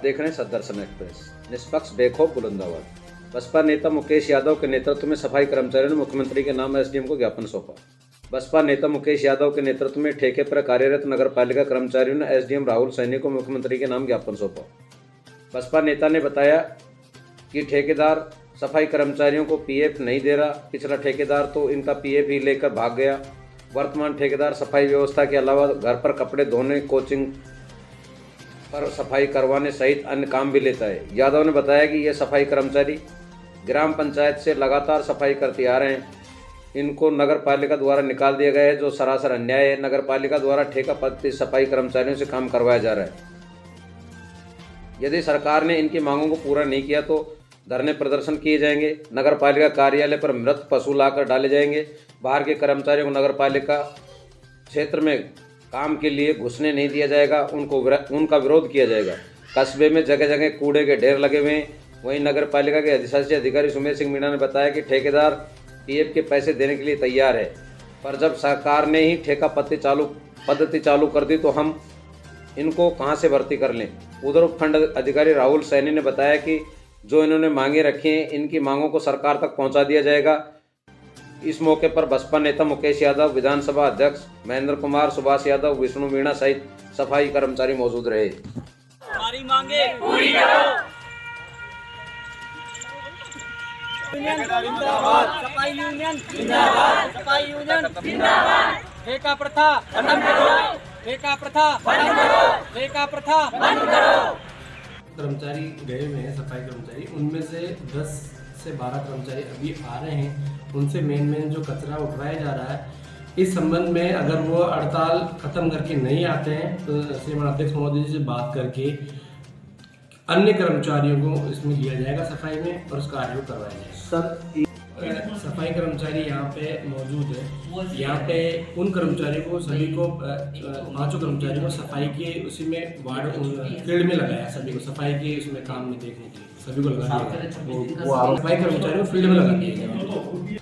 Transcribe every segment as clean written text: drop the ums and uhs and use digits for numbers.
देख रहे हैं सदर्शन एक्सप्रेस। निष्पक्ष बेखौफ बुलंदाबाद। बसपा नेता मुकेश यादव के नेतृत्व में सफाई कर्मचारियों ने मुख्यमंत्री के नाम एसडीएम को ज्ञापन सौंपा। बसपा नेता मुकेश यादव के नेतृत्व में ठेके पर कार्यरत नगरपालिका कर्मचारियों ने एसडीएम राहुल सैनी को मुख्यमंत्री के नाम ज्ञापन सौंपा। बसपा नेता ने बताया कि ठेकेदार सफाई कर्मचारियों को पीएफ नहीं दे रहा। पिछला ठेकेदार तो इनका पीएफ ही लेकर भाग गया। वर्तमान ठेकेदार सफाई व्यवस्था के अलावा घर पर कपड़े धोने, कोचिंग पर सफाई करवाने सहित अन्य काम भी लेता है। यादव ने बताया कि ये सफाई कर्मचारी ग्राम पंचायत से लगातार सफाई करते आ रहे हैं। इनको नगर पालिका द्वारा निकाल दिया गया है, जो सरासर अन्याय है। नगर पालिका द्वारा ठेका पत्ती सफाई कर्मचारियों से काम करवाया जा रहा है। यदि सरकार ने इनकी मांगों को पूरा नहीं किया तो धरने प्रदर्शन किए जाएंगे। नगर पालिका कार्यालय पर मृत पशु लाकर डाले जाएंगे। बाहर के कर्मचारियों को नगर पालिका क्षेत्र में काम के लिए घुसने नहीं दिया जाएगा। उनका विरोध किया जाएगा। कस्बे में जगह जगह कूड़े के ढेर लगे हुए हैं। वहीं नगर पालिका के अधिशासी अधिकारी सुमेर सिंह मीणा ने बताया कि ठेकेदार पीएफ के पैसे देने के लिए तैयार है, पर जब सरकार ने ही ठेका पद्धति चालू कर दी तो हम इनको कहां से भर्ती कर लें। उधर उपखंड अधिकारी राहुल सैनी ने बताया कि जो इन्होंने मांगे रखी हैं, इनकी मांगों को सरकार तक पहुंचा दिया जाएगा। इस मौके पर बसपा नेता मुकेश यादव, विधानसभा अध्यक्ष महेंद्र कुमार, सुभाष यादव, विष्णु मीणा सहित सफाई कर्मचारी मौजूद रहे। हमारी मांगे पूरी करो। सफाई यूनियन जिंदाबाद, सफाई यूनियन जिंदाबाद। ठेका प्रथा खत्म करो, ठेका प्रथा बंद करो, ठेका प्रथा बंद करो। कर्मचारी गए हुए हैं, सफाई कर्मचारी, उनमें से 10 से 12 कर्मचारी अभी आ रहे हैं। उनसे मेन जो कचरा उठवाया जा रहा है, इस संबंध में अगर वो हड़ताल खत्म करके नहीं आते हैं तो श्रीमान अध्यक्ष महोदय जी से बात करके अन्य कर्मचारियों को इसमें लिया जाएगा सफाई में और उस कार्य को करवाया जाएगा। सर, सफाई कर्मचारी यहाँ पे मौजूद है। यहाँ पे उन कर्मचारियों को सभी को 5 कर्मचारियों को सफाई के उसी में वार्ड फील्ड में लगाया। सभी को सफाई के उसमें काम में देखने के लिए सभी को लगा दिया। सफाई कर्मचारियों को फील्ड में लगा दिया।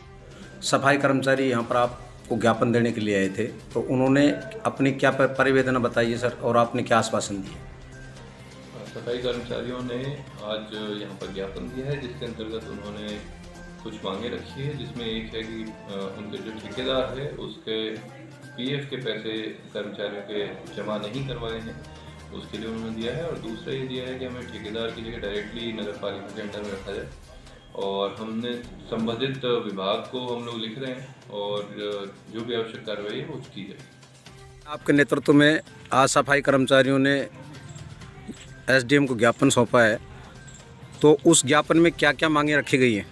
सफाई कर्मचारी यहाँ पर आपको ज्ञापन देने के लिए आए थे, तो उन्होंने अपनी क्या परिवेदना बताई सर, और आपने क्या आश्वासन दिए? सफाई कर्मचारियों ने आज यहाँ पर ज्ञापन दिया है, जिसके अंतर्गत उन्होंने कुछ मांगे रखी है, जिसमें एक है कि उनके जो ठेकेदार है उसके पीएफ के पैसे कर्मचारियों के जमा नहीं करवाए हैं, उसके लिए उन्होंने दिया है। और दूसरा ये दिया है कि हमें ठेकेदार की जगह डायरेक्टली नगर पालिका के अंडर में रखा जाए। और हमने संबंधित विभाग को हम लोग लिख रहे हैं और जो भी आवश्यक कार्रवाई है वो की जाए। आपके नेतृत्व में आज सफाई कर्मचारियों ने एसडीएम को ज्ञापन सौंपा है, तो उस ज्ञापन में क्या क्या मांगे रखी गई हैं?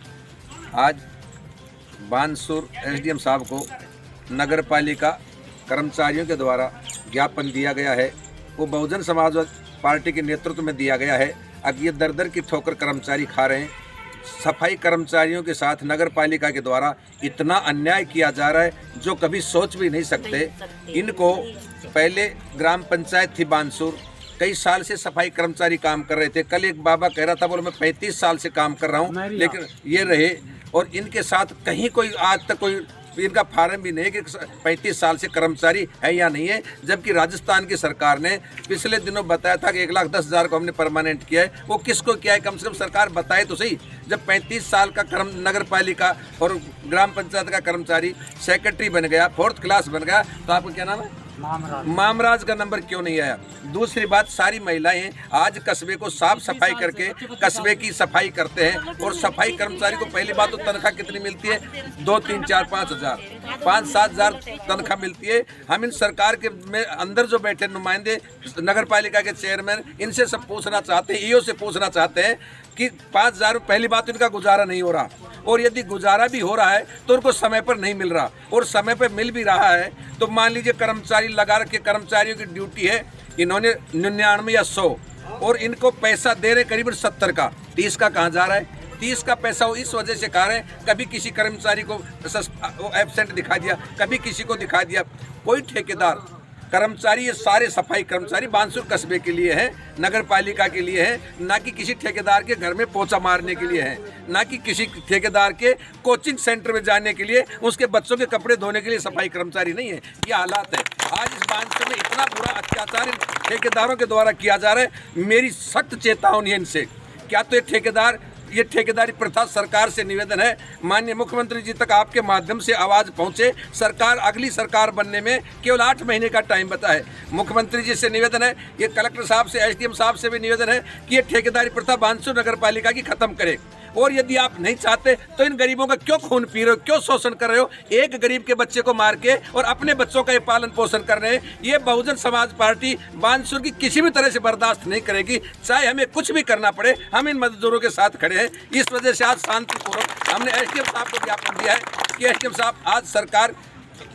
आज बानसूर एसडीएम साहब को नगर पालिका कर्मचारियों के द्वारा ज्ञापन दिया गया है। वो बहुजन समाज पार्टी के नेतृत्व में दिया गया है। अब ये दर दर की ठोकर कर्मचारी खा रहे हैं। सफाई कर्मचारियों के साथ नगर पालिका के द्वारा इतना अन्याय किया जा रहा है जो कभी सोच भी नहीं सकते। इनको पहले ग्राम पंचायत थी बानसूर, कई साल से सफाई कर्मचारी काम कर रहे थे। कल एक बाबा कह रहा था, बोले मैं 35 साल से काम कर रहा हूँ, लेकिन ये रहे। और इनके साथ कहीं कोई आज तक कोई इनका फार्म भी नहीं है कि 35 साल से कर्मचारी है या नहीं है। जबकि राजस्थान की सरकार ने पिछले दिनों बताया था कि 1,10,000 को हमने परमानेंट किया है। वो किसको किया है, कम से कम सरकार बताए तो सही। जब 35 साल का नगर पालिका और ग्राम पंचायत का कर्मचारी सेक्रेटरी बन गया, 4th क्लास बन गया, तो आपको क्या नाम है, मामराज का नंबर क्यों नहीं आया? दूसरी बात, सारी महिलाएं आज कस्बे को साफ सफाई करके कस्बे की सफाई करते हैं। और सफाई कर्मचारी को पहली बात तो तनख्वाह कितनी मिलती है? 2, 3, 4, 5 हज़ार, 5-7 हज़ार तनख्वाह मिलती है। हम इन सरकार के में अंदर जो बैठे नुमाइंदे, नगर पालिका के चेयरमैन, इनसे सब पूछना चाहते हैं, ईओ से पूछना चाहते हैं कि 5,000 पहली बात इनका गुजारा नहीं हो रहा, और यदि गुजारा भी हो रहा है तो उनको समय पर नहीं मिल रहा। और समय पर मिल भी रहा है तो मान लीजिए कर्मचारी लगा रखे, कर्मचारियों की ड्यूटी है, इन्होंने 99 या 100, और इनको पैसा दे रहे करीबन 70 का, 30 का कहाँ जा रहा है? 30 का पैसा वो इस वजह से खा रहे हैं, कभी किसी कर्मचारी को एब्सेंट दिखा दिया, कभी किसी को दिखा दिया। कोई ठेकेदार कर्मचारी, ये सारे सफाई कर्मचारी बानसूर कस्बे के लिए हैं, नगर पालिका के लिए हैं, ना कि किसी ठेकेदार के घर में पोछा मारने के लिए हैं, ना कि किसी ठेकेदार के कोचिंग सेंटर में जाने के लिए, उसके बच्चों के कपड़े धोने के लिए सफाई कर्मचारी नहीं है। ये हालात है। आज इस बानसूर में इतना इतना बुरा अत्याचार इन ठेकेदारों के द्वारा किया जा रहा है। मेरी सख्त चेतावनी है इनसे। क्या तो ये ठेकेदारी प्रथा सरकार से निवेदन है, माननीय मुख्यमंत्री जी तक आपके माध्यम से आवाज़ पहुंचे। सरकार अगली सरकार बनने में केवल 8 महीने का टाइम बता है। मुख्यमंत्री जी से निवेदन है, ये कलेक्टर साहब से, एसडीएम साहब से भी निवेदन है कि ये ठेकेदारी प्रथा बानसूर नगर पालिका की खत्म करे। और यदि आप नहीं चाहते तो इन गरीबों का क्यों खून पी रहे हो, क्यों शोषण कर रहे हो? एक गरीब के बच्चे को मार के और अपने बच्चों का ये पालन पोषण कर रहे हैं। ये बहुजन समाज पार्टी बानसूर की किसी भी तरह से बर्दाश्त नहीं करेगी, चाहे हमें कुछ भी करना पड़े। हम इन मजदूरों के साथ खड़े हैं। इस वजह से आज शांतिपूर्वक हमने एसडीएम साहब को ज्ञापन दिया है कि एसडीएम साहब आज सरकार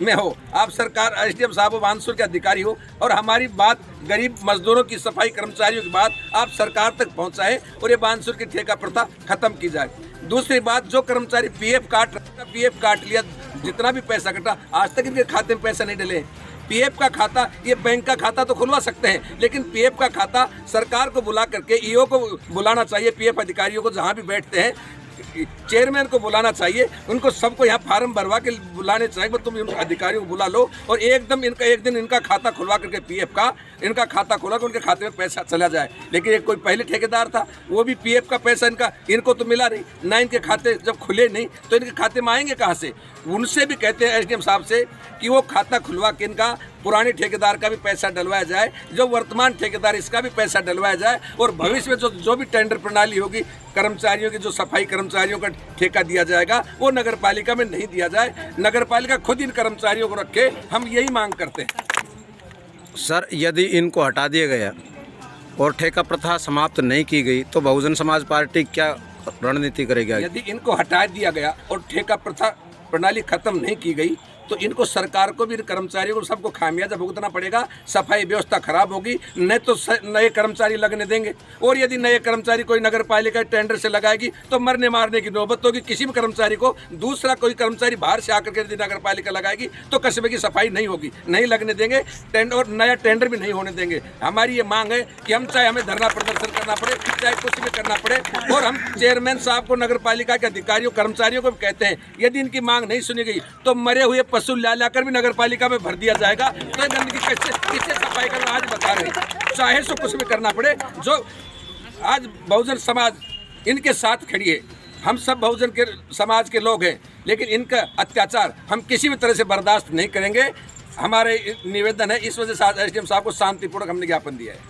में हो, आप सरकार एसडीएम साहब हो, बानसूर के अधिकारी हो, और हमारी बात गरीब मजदूरों की, सफाई कर्मचारियों की बात आप सरकार तक पहुंचाएं और ये बानसूर की ठेका प्रथा खत्म की जाए। दूसरी बात, जो कर्मचारी पीएफ काट लिया, जितना भी पैसा कटा, आज तक इनके खाते में पैसा नहीं डले। पीएफ का खाता, ये बैंक का खाता तो खुलवा सकते हैं, लेकिन पीएफ का खाता सरकार को बुला करके, ईओ को बुलाना चाहिए, पीएफ अधिकारियों को जहाँ भी बैठते हैं, चेयरमैन को बुलाना चाहिए, उनको सबको यहाँ फार्म भरवा के बुलाने चाहिए। तुम उन अधिकारियों को बुला लो और एकदम एक दिन इनका खाता खुलवा करके, पीएफ का इनका खाता खुला कर उनके खाते में पैसा चला जाए। लेकिन एक कोई पहले ठेकेदार था, वो भी पीएफ का पैसा इनको तो मिला नहीं ना, इनके खाते जब खुले नहीं तो इनके खाते में आएंगे कहाँ से? उनसे भी कहते हैं एसडीएम साहब से कि वो खाता खुलवा के इनका पुराने ठेकेदार का भी पैसा डलवाया जाए, जो वर्तमान ठेकेदार इसका भी पैसा डलवाया जाए, और भविष्य में जो भी टेंडर प्रणाली होगी, कर्मचारियों की, जो सफाई कर्मचारियों का ठेका दिया जाएगा, वो नगर पालिका में नहीं दिया जाए। नगर पालिका खुद इन कर्मचारियों को रखे, हम यही मांग करते हैं। सर, यदि इनको हटा दिया गया और ठेका प्रथा समाप्त नहीं की गई तो बहुजन समाज पार्टी क्या रणनीति करेगी? यदि इनको हटा दिया गया और ठेका प्रथा प्रणाली खत्म नहीं की गई तो इनको, सरकार को भी, इन कर्मचारियों को सबको खामियाजा भुगतना पड़ेगा। सफाई व्यवस्था खराब होगी, नहीं तो नए कर्मचारी लगने देंगे, और यदि नए कर्मचारी कोई नगर पालिका टेंडर से लगाएगी तो मरने मारने की नौबत होगी। किसी भी कर्मचारी को दूसरा कोई कर्मचारी बाहर से आकर के यदि नगर पालिका लगाएगी तो कस्बे की सफाई नहीं होगी, नहीं लगने देंगे टेंडर, और नया टेंडर भी नहीं होने देंगे। हमारी ये मांग है कि हम, चाहे हमें धरना प्रदर्शन करना पड़े, चाहे कुछ भी करना पड़े, और हम चेयरमैन साहब को, नगर पालिका के अधिकारियों, कर्मचारियों को भी कहते हैं, यदि इनकी मांग नहीं सुनी गई तो मरे हुए पशु लाकर भी नगर पालिका में भर दिया जाएगा। तो ये गंदगी किससे सफाई करना, आज बता रहे हैं। चाहे सो कुछ भी करना पड़े, जो आज बहुजन समाज इनके साथ खड़ी है। हम सब बहुजन के समाज के लोग हैं, लेकिन इनका अत्याचार हम किसी भी तरह से बर्दाश्त नहीं करेंगे। हमारे निवेदन है, इस वजह से आज एसडीएम साहब को शांतिपूर्वक हमने ज्ञापन दिया है।